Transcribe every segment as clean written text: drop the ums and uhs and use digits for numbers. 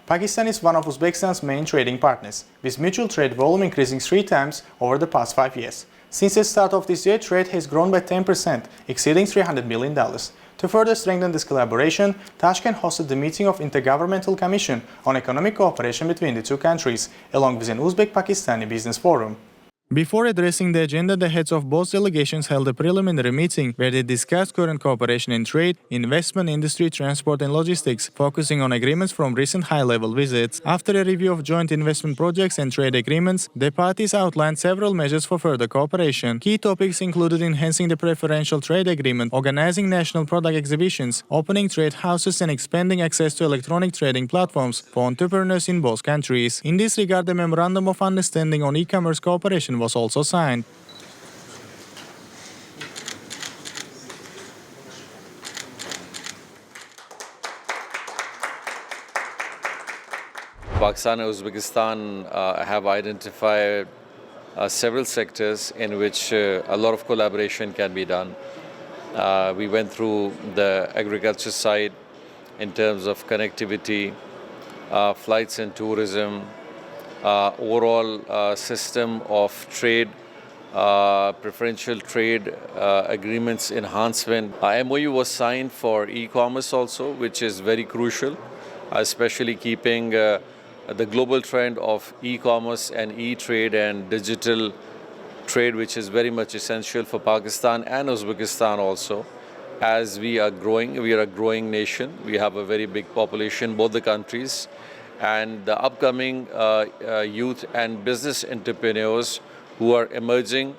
Pakistan is one of Uzbekistan's main trading partners, with mutual trade volume increasing 3 times over the past 5 years. Since the start of this year, trade has grown by 10%, exceeding $300 million. To further strengthen this collaboration, Tashkent hosted the meeting of Intergovernmental Commission on economic cooperation between the two countries, along with an Uzbek-Pakistani business forum. Before addressing the agenda, the heads of both delegations held a preliminary meeting where they discussed current cooperation in trade, investment, industry, transport and logistics, focusing on agreements from recent high-level visits. After a review of joint investment projects and trade agreements, the parties outlined several measures for further cooperation. Key topics included enhancing the preferential trade agreement, organizing national product exhibitions, opening trade houses and expanding access to electronic trading platforms for entrepreneurs in both countries. In this regard, the Memorandum of Understanding on e-commerce cooperation was also signed. Pakistan and Uzbekistan have identified several sectors in which a lot of collaboration can be done. We went through the agriculture side in terms of connectivity, flights and tourism, overall system of trade, preferential trade agreements enhancement. MOU was signed for e-commerce also, which is very crucial, especially keeping the global trend of e-commerce and e-trade and digital trade, which is very much essential for Pakistan and Uzbekistan also. As we are a growing nation. We have a very big population, both the countries. And the upcoming youth and business entrepreneurs who are emerging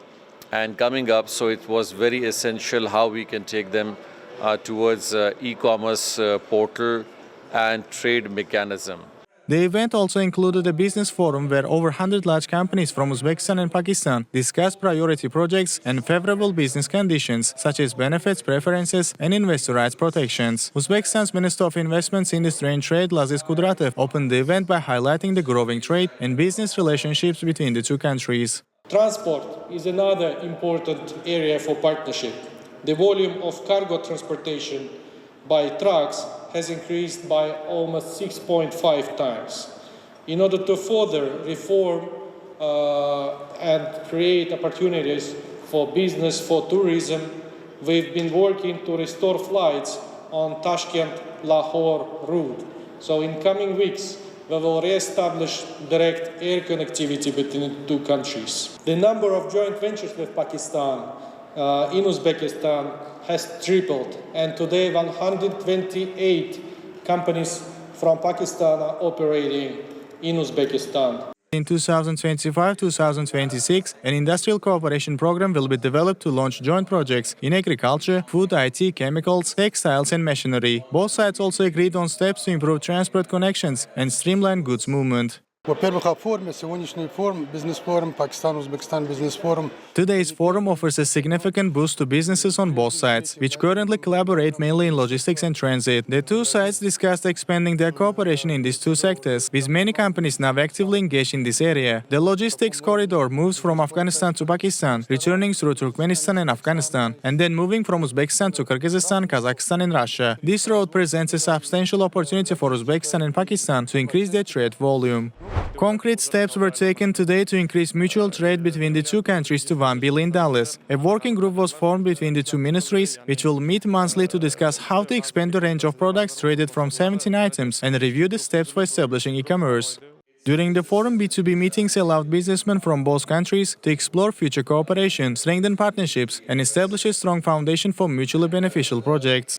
and coming up, so it was very essential how we can take them towards e-commerce portal and trade mechanism. The event also included a business forum where over 100 large companies from Uzbekistan and Pakistan discussed priority projects and favorable business conditions, such as benefits, preferences, and investor rights protections. Uzbekistan's Minister of Investments, Industry and Trade, Laziz Kudratev, opened the event by highlighting the growing trade and business relationships between the two countries. Transport is another important area for partnership. The volume of cargo transportation by trucks has increased by almost 6.5 times. In order to further reform and create opportunities for business, for tourism, we've been working to restore flights on Tashkent-Lahore route. So in coming weeks, we will re-establish direct air connectivity between the two countries. The number of joint ventures with Pakistan in Uzbekistan has tripled, and today 128 companies from Pakistan are operating in Uzbekistan. In 2025-2026, an industrial cooperation program will be developed to launch joint projects in agriculture, food, IT, chemicals, textiles and machinery. Both sides also agreed on steps to improve transport connections and streamline goods movement. Today's forum offers a significant boost to businesses on both sides, which currently collaborate mainly in logistics and transit. The two sides discussed expanding their cooperation in these two sectors, with many companies now actively engaged in this area. The logistics corridor moves from Afghanistan to Pakistan, returning through Turkmenistan and Afghanistan, and then moving from Uzbekistan to Kyrgyzstan, Kazakhstan and Russia. This road presents a substantial opportunity for Uzbekistan and Pakistan to increase their trade volume. Concrete steps were taken today to increase mutual trade between the two countries to $1 billion. A working group was formed between the two ministries, which will meet monthly to discuss how to expand the range of products traded from 17 items and review the steps for establishing e-commerce. During the forum, B2B meetings allowed businessmen from both countries to explore future cooperation, strengthen partnerships, and establish a strong foundation for mutually beneficial projects.